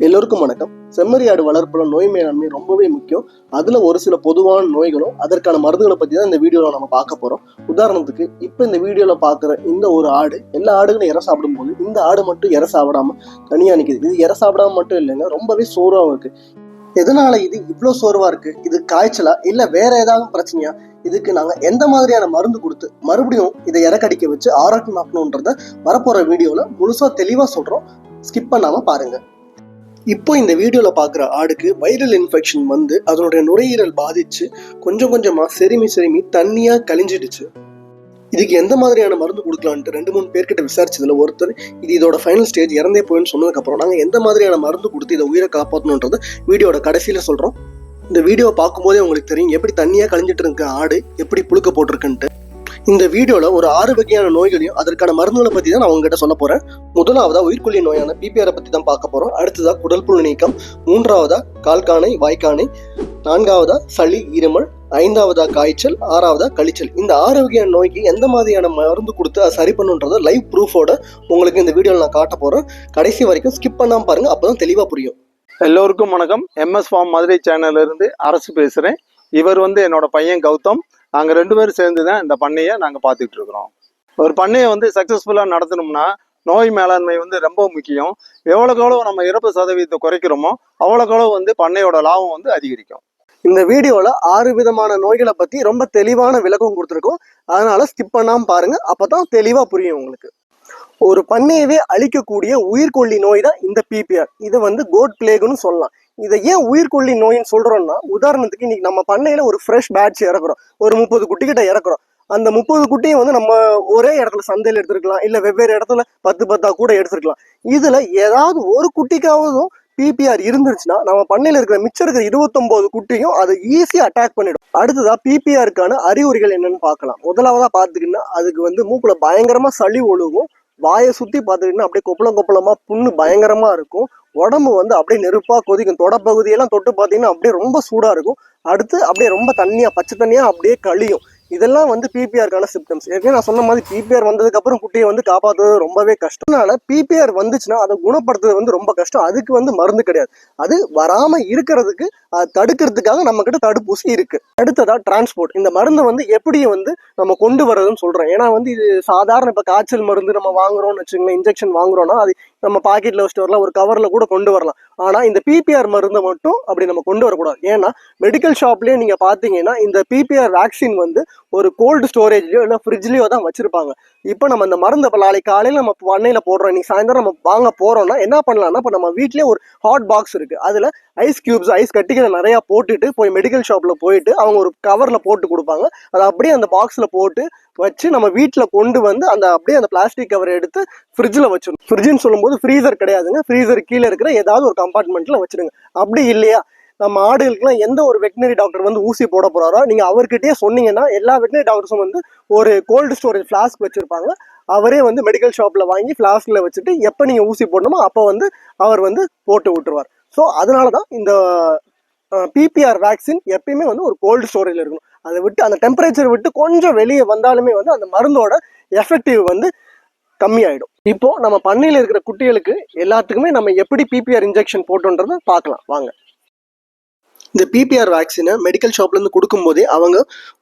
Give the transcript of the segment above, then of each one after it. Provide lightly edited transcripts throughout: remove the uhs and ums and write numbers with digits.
எல்லோருக்கும் வணக்கம். செம்மறி ஆடு வளர்ப்புல நோய் மேலாண்மை ரொம்பவே முக்கியம். அதுல ஒரு சில பொதுவான நோய்களும் அதற்கான மருந்துகளை பத்தி தான் இந்த வீடியோல நம்ம பார்க்க போறோம். உதாரணத்துக்கு இப்ப இந்த வீடியோல பாக்குற இந்த ஒரு ஆடு, எல்லா ஆடுகளும் இறை சாப்பிடும் போது இந்த ஆடு மட்டும் இறை சாப்பிடாம தனியா நிக்குது. இது இறை சாப்பிடாம மட்டும் இல்லைங்க, ரொம்பவே சோர்வாகவும் இருக்கு. எதனால இது இவ்வளவு சோர்வா இருக்கு? இது காய்ச்சலா இல்ல வேற ஏதாவது பிரச்சனையா? இதுக்கு நாங்க எந்த மாதிரியான மருந்து கொடுத்து மறுபடியும் இதை இறக்கடிக்க வச்சு ஆரோக்கியமாக்கணும்ன்றத வரப்போற வீடியோல முழுசா தெளிவா சொல்றோம். ஸ்கிப் பண்ணாம பாருங்க. இப்போ இந்த வீடியோல பாக்குற ஆடுக்கு வைரல் இன்ஃபெக்ஷன் வந்து அதனுடைய நுரையீரல் பாதிச்சு கொஞ்சம் கொஞ்சமா செருமி தண்ணியா கழிஞ்சிடுச்சு. இதுக்கு எந்த மாதிரியான மருந்து கொடுக்கலான்ட்டு 2-3 பேர்கிட்ட விசாரிச்சதுல ஒருத்தர் இது இதோட ஃபைனல் ஸ்டேஜ் இறந்தே போயின்னு சொன்னதுக்கு அப்புறம் நாங்க எந்த மாதிரியான மருந்து கொடுத்து இதை உயிரை காப்பாற்றணுன்றது வீடியோட கடைசியில சொல்றோம். இந்த வீடியோவை பார்க்கும்போதே உங்களுக்கு தெரியும் எப்படி தண்ணியா கழிஞ்சிட்டு இருக்க ஆடு எப்படி புழுக்க போட்டிருக்குன்ட்டு. இந்த வீடியோல ஒரு 6 வகையான நோய்களையும் அதற்கான மருந்துகளை பத்தி தான் நான் உங்ககிட்ட சொல்ல போறேன். முதலாவதா உயிர்கொல்லி நோயான பிபிஆரை பத்தி தான் பார்க்க போறோம். அடுத்ததா குடல் புழு நீக்கம், மூன்றாவதா கால்காணை வாய்க்காணை, நான்காவதா சளி இருமல், ஐந்தாவதா காய்ச்சல், ஆறாவதா கழிச்சல். இந்த 6 வகையான நோய்க்கு எந்த மாதிரியான மருந்து கொடுத்து அதை சரி பண்ணுன்றத லைவ் ப்ரூஃபோட உங்களுக்கு இந்த வீடியோல நான் காட்ட போறேன். கடைசி வரைக்கும் ஸ்கிப் பண்ணாம பாருங்க, அப்பதான் தெளிவா புரியும். எல்லோருக்கும் வணக்கம். எம்எஸ் ஃபார்ம் மதுரை சேனல்ல இருந்து அரசு பேசுறேன். இவர் என்னோட பையன் கௌதம். நாங்கள் 2 பேரும் சேர்ந்து தான் இந்த பண்ணையை நாங்கள் பார்த்துட்டு இருக்கிறோம். ஒரு பண்ணையை சக்ஸஸ்ஃபுல்லாக நடத்தணும்னா நோய் மேலாண்மை ரொம்ப முக்கியம். எவ்வளோக்கு நம்ம இறப்பு சதவீதத்தை குறைக்கிறோமோ அவ்வளோக்கு பண்ணையோட லாபம் அதிகரிக்கும். இந்த வீடியோல 6 விதமான நோய்களை பத்தி ரொம்ப தெளிவான விளக்கம் கொடுத்துருக்கோம். அதனால ஸ்கிப் பண்ணாம பாருங்க, அப்பதான் தெளிவா புரியும் உங்களுக்கு. ஒரு பண்ணையவே அழிக்கக்கூடிய உயிர்கொல்லி நோய் தான் இந்த பிபிஆர். இது கோட் பிளேகுன்னு சொல்லலாம். இதை ஏன் உயிர்கொல்லி நோயின்னு சொல்றோம்னா, உதாரணத்துக்கு இன்னைக்கு நம்ம பண்ணையில ஒரு ஃப்ரெஷ் பேட்ச் இறக்குறோம், ஒரு 30 குட்டி கிட்ட இறக்குறோம். அந்த 30 குட்டியும் நம்ம ஒரே இடத்துல சந்தையில் எடுத்துருக்கலாம், இல்ல வெவ்வேறு இடத்துல 10 கூட எடுத்துருக்கலாம். இதுல ஏதாவது ஒரு குட்டிக்காவதும் பிபிஆர் இருந்துருச்சுன்னா நம்ம பண்ணையில இருக்கிற மிச்சம் இருக்கிற 29 குட்டியும் அதை ஈஸியா அட்டாக் பண்ணிடும். அடுத்ததா பிபிஆருக்கான அறிகுறிகள் என்னன்னு பார்க்கலாம். முதலாவதா பாத்துக்கிட்டீங்கன்னா அதுக்கு மூக்குல பயங்கரமா சளி ஒழுகும், வாயை சுத்தி பாத்துக்கிட்டீங்கன்னா அப்படியே கொப்பளமா புண்ணு பயங்கரமா இருக்கும், உடம்பு அப்படியே நெருப்பா கொதிக்கும், தொடப்பகுதியெல்லாம் தொட்டு பார்த்தீங்கன்னா அப்படியே ரொம்ப சூடா இருக்கும். அடுத்து அப்படியே ரொம்ப தண்ணியா பச்சை தண்ணியா அப்படியே கழியும். இதெல்லாம் பிபிஆருக்கான சிம்டம்ஸ். ஏற்கனவே நான் சொன்ன மாதிரி பிபிஆர் வந்ததுக்கு அப்புறம் குட்டியை காப்பாற்றுறது ரொம்பவே கஷ்டம். அதனால பிபிஆர் வந்துச்சுன்னா அதை குணப்படுத்துறது ரொம்ப கஷ்டம். அதுக்கு மருந்து கிடையாது. அது வராம இருக்கிறதுக்கு அதை தடுக்கிறதுக்காக நம்ம கிட்ட தடுப்பூசி இருக்கு. அடுத்ததா டிரான்ஸ்போர்ட். இந்த மருந்து எப்படி நம்ம கொண்டு வர்றதுன்னு சொல்றேன். ஏன்னா இது சாதாரண இப்ப காய்ச்சல் மருந்து நம்ம வாங்குறோம்னு வச்சுக்கோங்களேன், இன்ஜெக்ஷன் வாங்குறோம்னா அது நம்ம பாக்கெட்ல வச்சுட்டு வரலாம், ஒரு கவர்ல கூட கொண்டு வரலாம். ஆனா இந்த பிபிஆர் மருந்தை மட்டும் அப்படி நம்ம கொண்டு வரக்கூடாது. ஏன்னா மெடிக்கல் ஷாப்லயே நீங்க பாத்தீங்கன்னா இந்த பிபிஆர் வேக்சின் ஒரு கோல்டு ஸ்டோரேஜ்லயோ இல்ல ஃப்ரிட்ஜ்லயோ தான் வச்சிருப்பாங்க. இப்போ நம்ம இந்த மருந்து இப்போ நாளைக்கு காலையில நம்ம பண்ணையில போடுறோம், இன்னைக்கு சாயந்தரம் நம்ம வாங்க போறோம்னா என்ன பண்ணலாம்னா, இப்போ நம்ம வீட்லயே ஒரு ஹாட் பாக்ஸ் இருக்கு, அதுல ஐஸ் கியூப்ஸ் ஐஸ் கட்டிகளை நிறைய போட்டுட்டு போய் மெடிக்கல் ஷாப்ல போயிட்டு அவங்க ஒரு கவர்ல போட்டு கொடுப்பாங்க. அதை அப்படியே அந்த பாக்ஸ்ல போட்டு வச்சு நம்ம வீட்டுல கொண்டு அந்த அப்படியே அந்த பிளாஸ்டிக் கவரை எடுத்து ஃப்ரிட்ஜ்ல வச்சிடணும். ஃப்ரிட்ஜ்னு சொல்லும்போது ஃப்ரீசர் கிடையாதுங்க, ஃப்ரீசர் கீழே இருக்கிற ஏதாவது ஒரு கம்பார்ட்மெண்ட்ல வச்சிருங்க. அப்படி இல்லையா நம்ம ஆடுகளுக்குலாம் எந்த ஒரு வெட்டினரி டாக்டர் ஊசி போட போறாரோ நீங்க அவர்கிட்டயே சொன்னீங்கன்னா எல்லா வெட்டினரி டாக்டர்ஸும் ஒரு கோல்டு ஸ்டோரேஜ் ஃபிளாஸ்க் வச்சிருப்பாங்க. அவரே மெடிக்கல் ஷாப்ல வாங்கி ஃபிளாஸ்க்ல வச்சுட்டு எப்ப நீங்க ஊசி போடணுமோ அப்ப அவர் போட்டு விட்டுருவார். ஸோ அதனாலதான் இந்த பிபிஆர் வேக்சின் எப்பயுமே ஒரு கோல்டு ஸ்டோரேஜ்ல இருக்கணும். அதை விட்டு அந்த டெம்பரேச்சர் விட்டு கொஞ்சம் வெளியே வந்தாலுமே அந்த மருந்தோட எஃபெக்டிவ் கம்மியாயிடும். இப்போ நம்ம பண்ணையில இருக்கிற குட்டிகளுக்கு எல்லாத்துக்குமே நம்ம எப்படி பிபிஆர் இன்ஜெக்ஷன் போட்டோன்றதை பார்க்கலாம் வாங்க. இந்த பிபிஆர் வேக்சினை மெடிக்கல் ஷாப்ல இருந்து கொடுக்கும் போதே அவங்க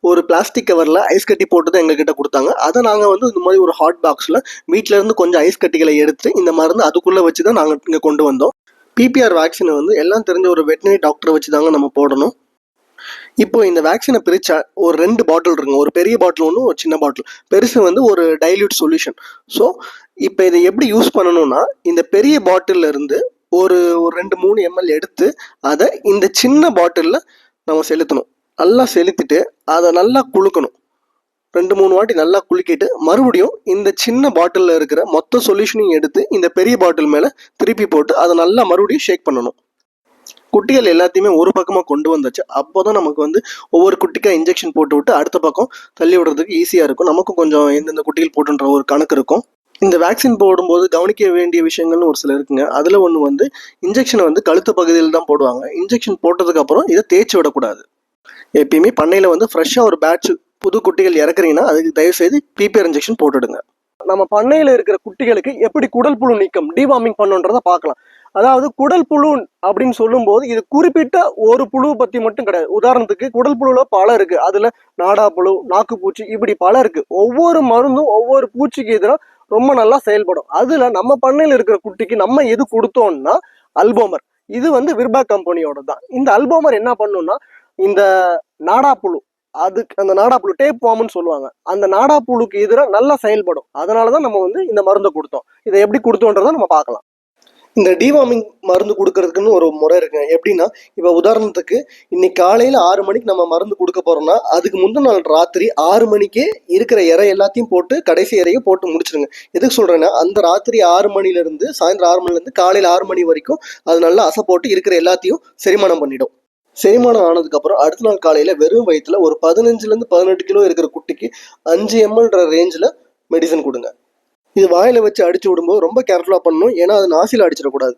ஒரு பிளாஸ்டிக் கவர்ல ஐஸ் கட்டி போட்டு தான் எங்ககிட்ட கொடுத்தாங்க. அதை நாங்க இந்த மாதிரி ஒரு ஹாட் பாக்ஸ்ல வீட்டுல இருந்து கொஞ்சம் ஐஸ் கட்டிகளை எடுத்து இந்த மருந்து அதுக்குள்ள வச்சுதான் நாங்க இங்க கொண்டு வந்தோம். பிபிஆர் வேக்சினை எல்லாம் தெரிஞ்ச ஒரு வெட்டினரி டாக்டரை வச்சுதாங்க நம்ம போடணும். இப்போ இந்த வேக்சினை பிரிச்சா ஒரு 2 பாட்டில் இருக்குங்க, ஒரு பெரிய பாட்டில் ஒன்று, ஒரு சின்ன பாட்டில். பெருசு ஒரு டைல்யூட் சொல்யூஷன். ஸோ இப்போ இதை எப்படி யூஸ் பண்ணணும்னா, இந்த பெரிய பாட்டில்ல இருந்து ஒரு 2-3 ml எடுத்து அதை இந்த சின்ன பாட்டிலில் நம்ம செலுத்தணும். நல்லா செலுத்திட்டு அதை நல்லா குலுக்கணும். 2-3 வாட்டி நல்லா குலுக்கிட்டு மறுபடியும் இந்த சின்ன பாட்டிலில் இருக்கிற மொத்த சொல்யூஷனையும் எடுத்து இந்த பெரிய பாட்டில் மேலே திருப்பி போட்டு அதை நல்லா மறுபடியும் ஷேக் பண்ணணும். குட்டிகள் எல்லாத்தையுமே ஒரு பக்கமாக கொண்டு வந்தாச்சு. அப்போதான் நமக்கு ஒவ்வொரு குட்டிக்காக இன்ஜெக்ஷன் போட்டு விட்டு அடுத்த பக்கம் தள்ளி விடுறதுக்கு ஈஸியாக இருக்கும். நமக்கும் கொஞ்சம் எந்தெந்த குட்டிகள் போட்டுன்ற ஒரு கணக்கு இருக்கும். இந்த வேக்சின் போடும்போது கவனிக்க வேண்டிய விஷயங்கள்னு ஒரு சில இருக்குங்க. அதில் ஒன்று இன்ஜெக்ஷனை கழுத்து பகுதியில் தான் போடுவாங்க. இன்ஜெக்ஷன் போட்டதுக்கு அப்புறம் இதை தேய்ச்சி விடக்கூடாது. எப்பயுமே பண்ணையில் ஃப்ரெஷ்ஷாக ஒரு பேட்ச் புது குட்டிகள் இறக்குறீங்கன்னா அதுக்கு தயவுசெய்து பிபிஆர் இன்ஜெக்ஷன் போட்டுடுங்க. நம்ம பண்ணையில இருக்கிற குட்டிகளுக்கு எப்படி குடல் புழு நீக்கம் டிவார்மிங் பண்ணுன்றதை பார்க்கலாம். அதாவது குடல் புழு அப்படின்னு சொல்லும்போது இது குறிப்பிட்ட ஒரு புழு பத்தி மட்டும் கிடையாது. உதாரணத்துக்கு குடல் புழுல பல இருக்கு, அதுல நாடா புழு, நாக்குப்பூச்சி, இப்படி பல இருக்கு. ஒவ்வொரு மருந்தும் ஒவ்வொரு பூச்சிக்கு எதிராக ரொம்ப நல்லா செயல்படும். அதுல நம்ம பண்ணையில இருக்கிற குட்டிக்கு நம்ம எது கொடுத்தோம்னா அல்போமர். இது வந்து விர்பா கம்பெனியோட தான். இந்த அல்போமர் என்ன பண்ணும்னா இந்த நாடா புழு, அதுக்கு அந்த நாடா புழு டேப் வார்ம்னு சொல்லுவாங்க, அந்த நாடா புழுக்கு எதிராக நல்லா செயல்படும். அதனாலதான் நம்ம வந்து இந்த மருந்தை கொடுத்தோம். இதை எப்படி கொடுத்தோன்றதை நம்ம பார்க்கலாம். இந்த டிவார்மிங் மருந்து கொடுக்கறதுக்குன்னு ஒரு முறை இருக்கு. எப்படின்னா, இப்போ உதாரணத்துக்கு இன்னைக்கு காலையில 6 மணிக்கு நம்ம மருந்து கொடுக்க போறோம்னா அதுக்கு முந்தின நாள் ராத்திரி 6 மணிக்கே இருக்கிற இறை எல்லாத்தையும் போட்டு கடைசி இறையை போட்டு முடிச்சிருங்க. எதுக்கு சொல்றேன்னா, அந்த ராத்திரி 6 மணில இருந்து சாயந்தரம் 6 மணில இருந்து காலையில 6 மணி வரைக்கும் அது நல்லா அசை போட்டு இருக்கிற எல்லாத்தையும் செரிமானம் பண்ணிடும். செரிமானம் ஆனதுக்கு அப்புறம் அடுத்த நாள் காலையில வெறும் வயிற்றுல ஒரு 15 இருந்து 18 கிலோ இருக்கிற குட்டிக்கு 5 ml ரேஞ்சில் மெடிசன் கொடுங்க. இது வாயில வச்சு அடிச்சு விடும்போது ரொம்ப கேர்ஃபுல்லா பண்ணணும், ஏன்னா அது நாசில அடிச்சிடக்கூடாது.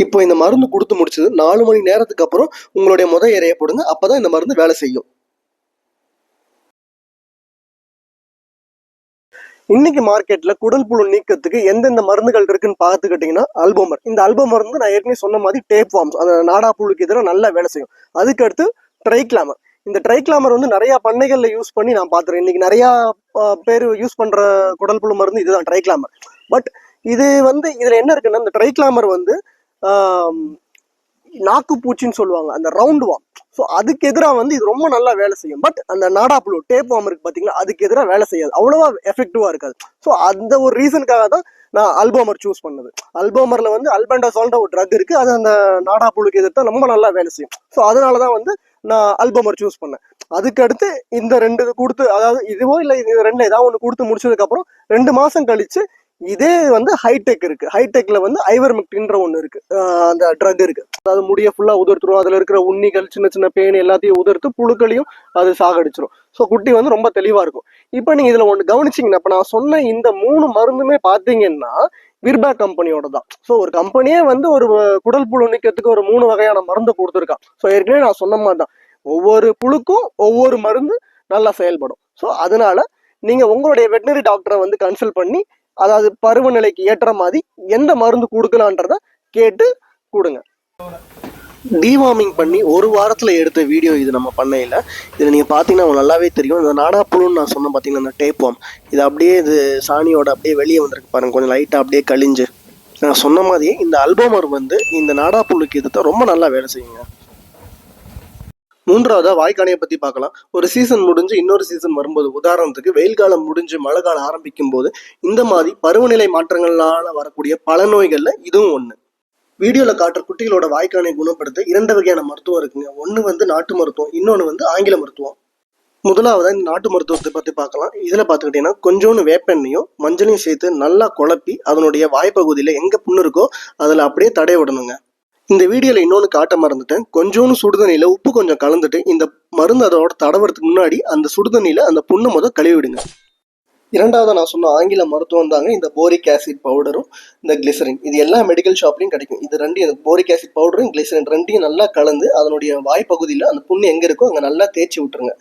இப்போ இந்த மருந்து கொடுத்து முடிச்சது 4 மணி நேரத்துக்கு அப்புறம் உங்களுடைய இறைய போடுங்க. அப்பதான் இந்த மருந்து வேலை செய்யும். இன்னைக்கு மார்க்கெட்ல குடல் புழு நீக்கத்துக்கு எந்தெந்த மருந்துகள் இருக்குன்னு பார்த்துக்கிட்டீங்கன்னா அல்போமர். இந்த அல்போமர் வந்து நான் ஏற்கனவே சொன்ன மாதிரி டேப் வார்ம்ஸ், அந்த நாடா புழுக்கு எதிராக நல்லா வேலை செய்யும். அதுக்கு அடுத்து ட்ரைக்ளாமர். இந்த ட்ரைக்ளாமர் வந்து நிறைய பண்ணைகள்ல யூஸ் பண்ணி நான் பார்த்துறேன். இன்னைக்கு நிறைய பேர் யூஸ் பண்ற குடல் புழு மருந்து இதுதான், ட்ரைக்ளாமர். பட் இது வந்து இதுல என்ன இருக்குன்னா, இந்த ட்ரைக்ளாமர் வந்து நாக்குப்பூச்சின்னு சொல்லுவாங்க, அந்த ரவுண்ட் வார்ம். ஸோ அதுக்கு எதிராக வந்து இது ரொம்ப நல்லா வேலை செய்யும். பட் அந்த நாடா புழு டேப் வார்ம் இருக்கு பார்த்தீங்களா, அதுக்கு எதிராக வேலை செய்யாது, அவ்வளோவா எஃபெக்டிவா இருக்காது. ஸோ அந்த ஒரு ரீசனுக்காக தான் நான் அல்போமர் சூஸ் பண்ணது. அல்போமர்ல வந்து அல்பெண்டாசால்ன்ற ஒரு ட்ரக் இருக்கு, அது அந்த நாடா புழுக்கு எதிர்த்தா ரொம்ப நல்லா வேலை செய்யும். ஸோ அதனால தான் வந்து நான் அல்போமர் சூஸ் பண்ணேன். அதுக்கு அடுத்து இந்த 2 கொடுத்து, அதாவது இதுவோ இல்லை இது 2 ஏதாவது ஒன்று கொடுத்து முடிச்சதுக்கு அப்புறம் 2 மாசம் கழிச்சு இதே வந்து ஹைடெக் இருக்கு. ஹைடெக்ல வந்து ஐவர்மெக்டின்ற ஒன்று இருக்கு, அந்த ட்ரக் இருக்கு. அதாவது முடிய ஃபுல்லா உதிர்த்துரும், அதுல இருக்கிற உண்ணிகள், சின்ன சின்ன பேன் எல்லாத்தையும் உதிர்த்து புழுக்களையும் அது சாகடிச்சிரும். ஸோ குட்டி வந்து ரொம்ப தெளிவா இருக்கும். இப்போ நீங்க இதுல ஒன்று கவனிச்சிங்கன்னா, இப்போ நான் சொன்ன இந்த 3 மருந்துமே பார்த்தீங்கன்னா விர்பா கம்பெனியோட தான். ஸோ ஒரு கம்பெனியே வந்து ஒரு குடல் புழு நீக்கிறதுக்கு ஒரு 3 வகையான மருந்து கொடுத்துருக்கான். ஸோ ஏற்கனவே நான் சொன்ன மாதிரி தான் ஒவ்வொரு புழுக்கும் ஒவ்வொரு மருந்து நல்லா செயல்படும். ஸோ அதனால நீங்க உங்களுடைய வெட்டினரி டாக்டரை வந்து கன்சல்ட் பண்ணி, அதாவது பருவநிலைக்கு ஏற்ற மாதிரி எந்த மருந்து கொடுக்கலான்றத கேட்டு கொடுங்க. டிவார்மிங் பண்ணி 1 வாரத்தில் எடுத்த வீடியோ இது நம்ம பண்ணையில். இதில் நீங்கள் பார்த்தீங்கன்னா உங்களுக்கு நல்லாவே தெரியும். இந்த நாடா புழுன்னு நான் சொன்னேன் பார்த்தீங்கன்னா, இந்த டேப் வார்ம், இது அப்படியே இது சாணியோட அப்படியே வெளியே வந்திருக்கு பாருங்க, கொஞ்சம் லைட்டாக அப்படியே கழிஞ்சு. நான் சொன்ன மாதிரியே இந்த அல்போமர் வந்து இந்த நாடா புழுக்கு எதிர்த்தா ரொம்ப நல்லா வேலை செய்யுங்க. 3வதா வாய்க்கானையை பற்றி பார்க்கலாம். ஒரு சீசன் முடிஞ்சு இன்னொரு சீசன் வரும்போது, உதாரணத்துக்கு வெயில் காலம் முடிஞ்சு மழை காலம் ஆரம்பிக்கும் போது இந்த மாதிரி பருவநிலை மாற்றங்களால் வரக்கூடிய பல நோய்களில் இதுவும் ஒன்று. வீடியோவில் காட்டுற குட்டிகளோட வாய்க்கானை குணப்படுத்த 2 வகையான மருத்துவம் இருக்குங்க. ஒன்று வந்து நாட்டு மருத்துவம், இன்னொன்று வந்து ஆங்கில மருத்துவம். முதலாவதா இந்த நாட்டு மருத்துவத்தை பற்றி பார்க்கலாம். இதில் பார்த்துக்கிட்டிங்கன்னா கொஞ்சோண்டு வேப்பெண்ணையும் மஞ்சளையும் சேர்த்து நல்லா குழப்பி அதனுடைய வாய்ப்பகுதியில் எங்கே புண்ணு இருக்கோ அதில் அப்படியே தடை விடணுங்க. இந்த வீடியோவில் இன்னொன்று காட்ட மறந்துட்டேன். கொஞ்சோண்டு சுடுதண்ணியில் உப்பு கொஞ்சம் கலந்துட்டு இந்த மருந்து அதோட தடவுறதுக்கு முன்னாடி அந்த சுடுதண்ணியில் அந்த புண்ணை கழுவி விடுங்க. 2வதா நான் சொன்ன ஆங்கில மருத்துவம் தாங்க இந்த போரிக் ஆசிட் பவுடரும் இந்த கிளிசரின். இது எல்லா மெடிக்கல் ஷாப்லையும் கிடைக்கும். இது ரெண்டையும், போரிக் ஆசிட் பவுடரும் கிளிசரின் ரெண்டையும் நல்லா கலந்து அதனுடைய வாய்ப்பகுதியில் அந்த புண்ணு எங்கே இருக்கோ அங்கே நல்லா தேய்ச்சி விட்டுருங்க.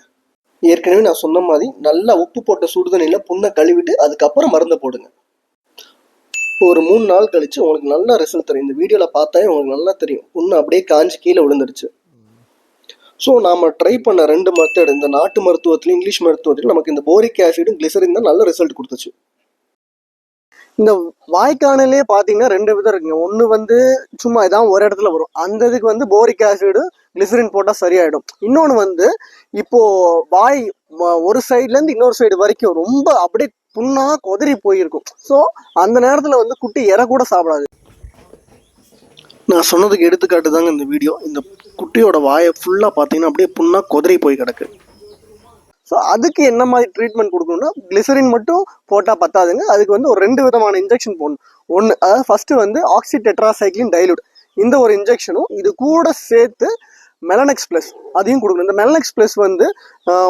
ஏற்கனவே நான் சொன்ன மாதிரி நல்லா உப்பு போட்ட சுடுதண்ணியில் புண்ணை கழுவிட்டு அதுக்கப்புறம் மருந்தை போடுங்க. ஒரு 3 நாள் கழிச்சு உங்களுக்கு நல்ல ரிசல்ட் தெரியும். இந்த வீடியோவில் பார்த்தாலே உங்களுக்கு நல்லா தெரியும், புண்ணு அப்படியே காஞ்சி கீழே விழுந்துருச்சு. ஸோ நாம் ட்ரை பண்ண 2 மெத்தட், இந்த நாட்டு மருத்துவத்திலையும் இங்கிலீஷ் மருத்துவத்திலையும் நமக்கு இந்த போரிக் ஆசிடும் கிளிசரின் தான் நல்ல ரிசல்ட் கொடுத்துச்சு. இந்த வாய்க்கானிலே பார்த்தீங்கன்னா 2 விதம் இருக்குங்க. ஒன்று வந்து சும்மா இதான் ஒரு இடத்துல வரும், அந்த இதுக்கு வந்து போரிக் ஆசிடு கிளிசரின் போட்டால் சரியாயிடும். இன்னொன்று வந்து இப்போ வாய் ஒரு சைட்லேருந்து இன்னொரு சைடு வரைக்கும் ரொம்ப அப்படியே புண்ணா கொதறி போயிருக்கும். ஸோ அந்த நேரத்தில் வந்து குட்டி இறை கூட சாப்பிடாது. நான் சொன்னதுக்கு எடுத்துக்காட்டு தாங்க இந்த வீடியோ. இந்த குட்டியோட வாயை ஃபுல்லாக பார்த்தீங்கன்னா அப்படியே புண்ணா கொதறி போய் கிடக்கு. ஸோ அதுக்கு என்ன மாதிரி ட்ரீட்மெண்ட் கொடுக்கணும்னா, கிளிசரின் மட்டும் போட்டால் பத்தாதுங்க. அதுக்கு வந்து ஒரு 2 விதமான இன்ஜெக்ஷன் போடணும். ஒன்று, அதாவது ஃபர்ஸ்ட் வந்து ஆக்சி டெட்ராசைக்ளின் டைலூட், இந்த ஒரு இன்ஜெக்ஷனும் இது கூட சேர்த்து மெலனெக்ஸ் ப்ளஸ் அதையும் கொடுக்கணும். இந்த மெலனெக்ஸ் ப்ளஸ் வந்து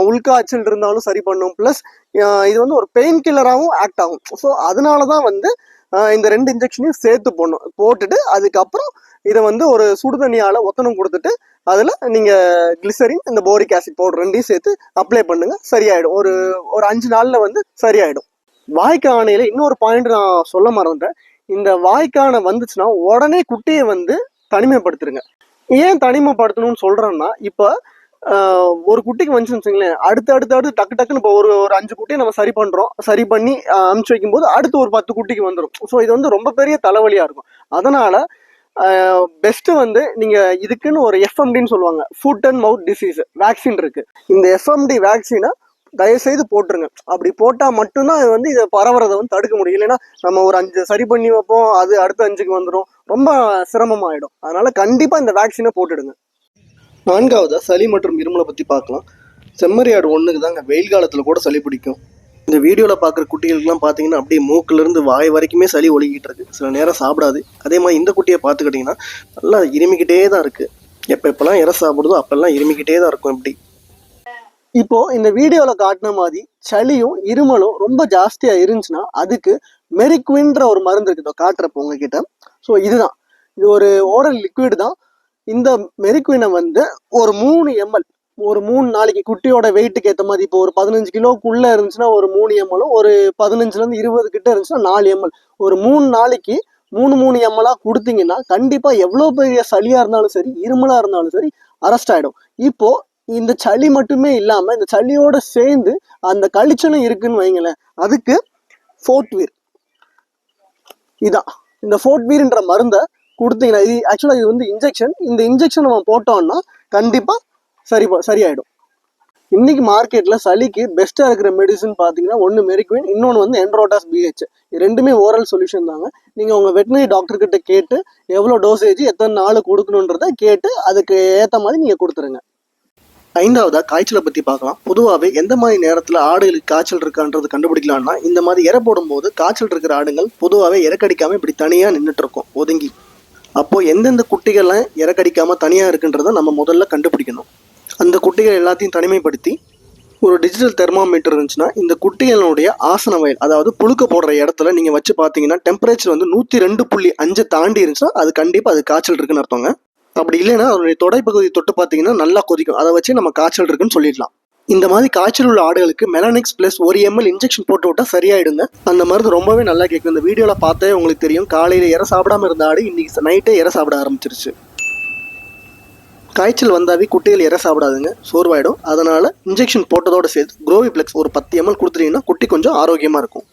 உள்காய்ச்சல் இருந்தாலும் சரி பண்ணும், ப்ளஸ் இது வந்து ஒரு பெயின் கில்லராகவும் ஆக்ட் ஆகும். ஸோ அதனால தான் வந்து இந்த 2 இன்ஜெக்ஷனையும் சேர்த்து போடணும். போட்டுட்டு அதுக்கப்புறம் இதை வந்து ஒரு சுடுதண்ணியால் ஒத்தனம் கொடுத்துட்டு அதில் நீங்கள் கிளிசரின் இந்த போரிக் ஆசிட் பவுடர் 2ஐயும் சேர்த்து அப்ளை பண்ணுங்க, சரியாயிடும். ஒரு 5 நாளில் வந்து சரியாயிடும். வாய்க்கானையில் இன்னொரு பாயிண்ட் நான் சொல்ல மறந்துட்டேன். இந்த வாய்க்கான வந்துச்சுன்னா உடனே குட்டியை வந்து தனிமைப்படுத்துருங்க. ஏன் தனிமைப்படுத்தணும்னு சொல்றேன்னா, இப்போ ஒரு குட்டிக்கு வந்துச்சுன்னு வச்சுங்களேன், அடுத்து டக்கு டக்குன்னு இப்போ ஒரு 5 குட்டியை நம்ம சரி பண்ணி அனுப்பிச்சு வைக்கும்போது அடுத்து ஒரு 10 குட்டிக்கு வந்துடும். ஸோ இது வந்து ரொம்ப பெரிய தலைவலியா இருக்கும். அதனால பெஸ்ட் வந்து நீங்க இதுக்குன்னு ஒரு எஃப்எம்டின்னு சொல்லுவாங்க, food and mouth disease vaccine இருக்கு. இந்த எஃப்எம்டி வேக்சினை தயவுசெய்து போட்டுருங்க. அப்படி போட்டா மட்டும்தான் இது வந்து இதை பரவுறதை வந்து தடுக்க முடியும். இல்லைன்னா நம்ம ஒரு 5 சரி பண்ணி வைப்போம், அது அடுத்த 5க்கு வந்துடும், ரொம்ப சிரமமாயிடும். அதனால கண்டிப்பா இந்த வேக்சினை போட்டுடுங்க. 4வது சளி மற்றும் இருமலை பத்தி பார்க்கலாம். செம்மறியாடு ஒண்ணுக்கு தாங்க வெயில் காலத்துல கூட சளி பிடிக்கும். இந்த வீடியோவில் பார்க்குற குட்டிகளுக்குலாம் பார்த்தீங்கன்னா அப்படியே மூக்கிலிருந்து வாய் வரைக்குமே சளி ஒழுகிட்டு இருக்கு. சில நேரம் சாப்பிடாது. அதே மாதிரி இந்த குட்டியை பார்த்துக்கிட்டிங்கன்னா நல்லா இருமிக்கிட்டே தான் இருக்குது. எப்பெல்லாம் இறை சாப்பிடுதோ அப்பெல்லாம் இருமிக்கிட்டே தான் இருக்கும். இப்படி இப்போ இந்த வீடியோவில் காட்டின மாதிரி சளியும் இருமலும் ரொம்ப ஜாஸ்தியாக இருந்துச்சுன்னா அதுக்கு மெரிக்வின்ற ஒரு மருந்து இருக்குது, காட்டுறப்போ உங்ககிட்ட. ஸோ இதுதான், இது ஒரு ஓரல் லிக்விட் தான். இந்த மெரிக்வினை வந்து ஒரு 3 ml ஒரு 3 நாளைக்கு குட்டியோட வெயிட்டுக்கு ஏற்ற மாதிரி, இப்போ ஒரு 15 கிலோக்குள்ள இருந்துச்சுன்னா ஒரு 3 ml, ஒரு 15லேருந்து 20 கிட்ட இருந்துச்சுன்னா 4 ml, ஒரு 3 நாளைக்கு 3 ml கொடுத்தீங்கன்னா கண்டிப்பா எவ்வளோ பெரிய சளியா இருந்தாலும் சரி, இருமலா இருந்தாலும் சரி அரெஸ்ட் ஆயிடும். இப்போ இந்த சளி மட்டுமே இல்லாம இந்த சளியோட சேர்ந்து அந்த கழிச்சலும் இருக்குன்னு வைங்களேன், அதுக்கு ஃபோர்ட்வீர். இதான் இந்த ஃபோர்ட்வீர்ன்ற மருந்தை கொடுத்தீங்கன்னா, இது ஆக்சுவலா இது வந்து இன்ஜெக்ஷன். இந்த இன்ஜெக்ஷன் நம்ம போட்டோம்னா கண்டிப்பா சரியாயிடும். இன்னைக்கு மார்க்கெட்ல சளிக்கு பெஸ்டா இருக்கிற மெடிசன் பாத்தீங்கன்னா, ஒன்னு மெரிக்வின், இன்னொன்னு வந்து என்ட்ரோடாஸ் BH. ரெண்டுமே ஓரல் சொல்யூஷன் தாங்க. நீங்க உங்க வெட்டினரி டாக்டர் கிட்ட கேட்டு எவ்வளவு டோசேஜ் எத்தனை நாள் கொடுக்கணுன்றத கேட்டு அதுக்கு ஏத்த மாதிரி நீங்க கொடுத்துருங்க. 5வதா காய்ச்சலை பத்தி பார்க்கலாம். பொதுவாகவே எந்த மாதிரி நேரத்துல ஆடுகளுக்கு காய்ச்சல் இருக்கான்றது கண்டுபிடிக்கலாம்னா, இந்த மாதிரி இறை போடும்போது காய்ச்சல் இருக்கிற ஆடுகள் பொதுவாகவே இறக்கடிக்காம இப்படி தனியா நின்றுட்டு இருக்கும் ஒதுங்கி. அப்போ எந்தெந்த குட்டிகள்லாம் இறக்கடிக்காம தனியா இருக்குன்றத நம்ம முதல்ல கண்டுபிடிக்கணும். அந்த குட்டிகள் எல்லாத்தையும் தனிமைப்படுத்தி ஒரு டிஜிட்டல் தெர்மாமீட்டர் இருந்துச்சுன்னா இந்த குட்டிகளுடைய ஆசன வயல், அதாவது புழுக்க போடுற இடத்துல நீங்க வச்சு பார்த்தீங்கன்னா டெம்பரேச்சர் வந்து 102.5 தாண்டி இருந்துச்சுன்னா அது கண்டிப்பா அது காய்ச்சல் இருக்குன்னு அர்த்தங்க. அப்படி இல்லைன்னா அதனுடைய தொடைப்பகுதி தொட்டு பார்த்தீங்கன்னா நல்லா கொதிக்கும், அதை வச்சு நம்ம காய்ச்சல் இருக்குன்னு சொல்லிடலாம். இந்த மாதிரி காய்ச்சல் உள்ள ஆடுகளுக்கு மெலனிக்ஸ் பிளஸ் 1 ml இன்ஜெக்ஷன் போட்டு விட்டா சரியாயிடுங்க. அந்த மருந்து ரொம்பவே நல்லா கேட்கும். இந்த வீடியோல பார்த்தே உங்களுக்கு தெரியும், காலையில இறை சாப்பிடாம இருந்த ஆடு இன்னைக்கு நைட்டே இறை சாப்பிட ஆரம்பிச்சிருச்சு. காய்ச்சல் வந்தாவே குட்டிகள் இறை சாப்பிடாதுங்க, சோர்வாயிடும். அதனால இன்ஜெக்ஷன் போட்டதோட சேர்த்து குரோவிப்ளெக்ஸ் ஒரு 10 ml கொடுத்துட்டீங்கன்னா குட்டி கொஞ்சம் ஆரோக்கியமா இருக்கும்.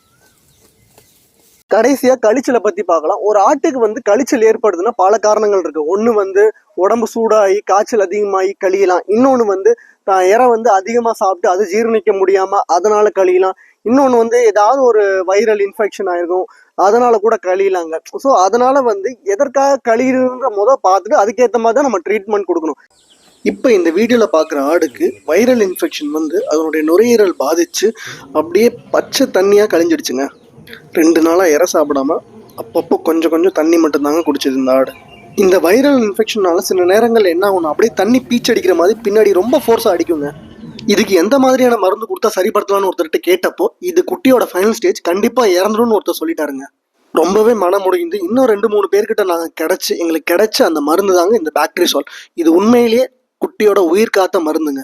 கடைசியா கழிச்சலை பத்தி பார்க்கலாம். ஒரு ஆட்டுக்கு வந்து கழிச்சல் ஏற்படுதுன்னா பல காரணங்கள் இருக்கு. ஒண்ணு வந்து உடம்பு சூடாகி காய்ச்சல் அதிகமாகி கழியலாம். இன்னொன்னு வந்து இறை வந்து அதிகமா சாப்பிட்டு அது ஜீரணிக்க முடியாம அதனால கழியலாம். இன்னொன்னு வந்து ஏதாவது ஒரு வைரல் இன்ஃபெக்ஷன் ஆயிருக்கும், அதனால கூட கழியலாங்க. ஸோ அதனால வந்து எதற்காக கழியுன்ற பார்த்துட்டு அதுக்கேற்ற மாதிரி தான் நம்ம ட்ரீட்மெண்ட் கொடுக்கணும். இப்போ இந்த வீடியோவில் பார்க்குற ஆடுக்கு வைரல் இன்ஃபெக்ஷன் வந்து அதனுடைய நுரையீரல் பாதிச்சு அப்படியே பச்சை தண்ணியாக கழிஞ்சிடுச்சுங்க. 2 நாளாக இறை சாப்பிடாம அப்பப்போ கொஞ்சம் தண்ணி மட்டும்தாங்க குடிச்சது இந்த ஆடு. இந்த வைரல் இன்ஃபெக்ஷனால சில நேரங்கள் என்ன ஆகணும், அப்படியே தண்ணி பீச்சடிக்கிற மாதிரி பின்னாடி ரொம்ப ஃபோர்ஸாக அடிக்குங்க. இதுக்கு எந்த மாதிரியான மருந்து கொடுத்தா சரிப்படுத்தலாம்னு ஒருத்தர்கிட்ட கேட்டப்போ இது குட்டியோட ஃபைனல் ஸ்டேஜ், கண்டிப்பா இறந்துரும்னு ஒருத்தர் சொல்லிட்டாருங்க. ரொம்பவே மனம் முடிந்து இன்னும் 2-3 பேர்கிட்ட எங்களுக்கு கிடைச்ச அந்த மருந்து தாங்க இந்த பாக்டீரியாசோல். இது உண்மையிலேயே குட்டியோட உயிர் காத்த மருந்துங்க.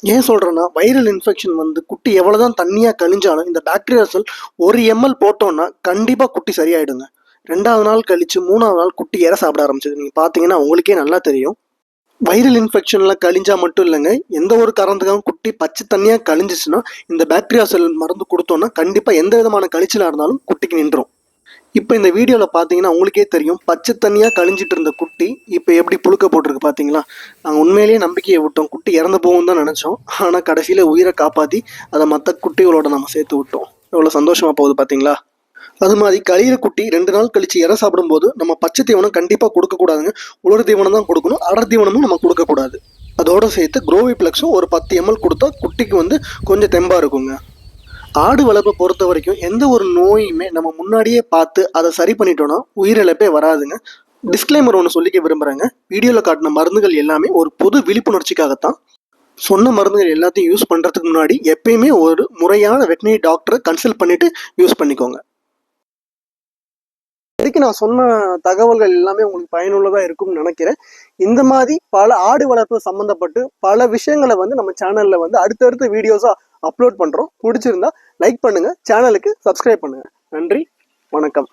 ஏன் சொல்றேன்னா, வைரல் இன்ஃபெக்ஷன் வந்து குட்டி எவ்வளவுதான் தண்ணியா கழிஞ்சாலும் இந்த பாக்டீரியாசோல் 1 ml போட்டோம்னா கண்டிப்பா குட்டி சரியாயிடுங்க. 2வது நாள் கழிச்சு 3வது நாள் குட்டி இறை சாப்பிட ஆரம்பிச்சது. நீங்க பாத்தீங்கன்னா உங்களுக்கே நல்லா தெரியும். வைரல் இன்ஃபெக்ஷன்ல கழிஞ்சா மட்டும் இல்லைங்க, எந்த ஒரு காரணத்துக்காகவும் குட்டி பச்சை தண்ணியா கழிஞ்சிச்சுன்னா இந்த பாக்டீரியாசோல் மருந்து கொடுத்தோம்னா கண்டிப்பா எந்த விதமான கழிச்சலா இருந்தாலும் குட்டிக்கு நின்றும். இப்போ இந்த வீடியோவில் பார்த்தீங்கன்னா உங்களுக்கே தெரியும், பச்சை தண்ணியாக கழிஞ்சிட்டு இருந்த குட்டி இப்போ எப்படி புழுக்க போட்டிருக்கு பார்த்தீங்களா. நாங்கள் உண்மையிலேயே நம்பிக்கையை விட்டோம், குட்டி இறந்து போகும் தான் நினச்சோம். ஆனால் கடைசியில் உயிரை காப்பாற்றி அதை மற்ற குட்டிகளோட நம்ம சேர்த்து விட்டோம். எவ்வளோ சந்தோஷமாக போகுது பார்த்தீங்களா. அது மாதிரி கழியிற குட்டி 2 நாள் கழிச்சு இறை சாப்பிடும்போது நம்ம பச்சை தீவனம் கண்டிப்பாக கொடுக்கக்கூடாதுங்க. உலர் தீவனம் தான் கொடுக்கணும், அடர் தீவனமும் நம்ம கொடுக்கக்கூடாது. அதோடு சேர்த்து குரோவிப்ளெக்ஸும் ஒரு 10 ml கொடுத்தா குட்டிக்கு வந்து கொஞ்சம் தெம்பாக இருக்குங்க. ஆடு வளர்ப்பை பொறுத்த வரைக்கும் எந்த ஒரு நோயுமே நம்ம முன்னாடியே பார்த்து அதை சரி பண்ணிட்டோம்னா உயிரிழப்பே வராதுங்க. டிஸ்க்ளைமர் ஒன்று சொல்லிக்க விரும்புகிறேங்க, வீடியோவில் காட்டின மருந்துகள் எல்லாமே ஒரு பொது விழிப்புணர்ச்சிக்காகத்தான். சொன்ன மருந்துகள் எல்லாத்தையும் யூஸ் பண்ணுறதுக்கு முன்னாடி எப்பயுமே ஒரு முறையான வெட்டினரி டாக்டரை கன்சல்ட் பண்ணிட்டு யூஸ் பண்ணிக்கோங்க. இதுக்கு நான் சொன்ன தகவல்கள் எல்லாமே உங்களுக்கு பயனுள்ளதாக இருக்கும்னு நினைக்கிறேன். இந்த மாதிரி பல ஆடு வளர்ப்பு சம்மந்தப்பட்டு பல விஷயங்களை வந்து நம்ம சேனலில் வந்து அடுத்தடுத்த வீடியோஸாக அப்லோட் பண்ணுறோம். பிடிச்சிருந்தா லைக் பண்ணுங்கள், சேனலுக்கு சப்ஸ்கிரைப் பண்ணுங்கள். நன்றி, வணக்கம்.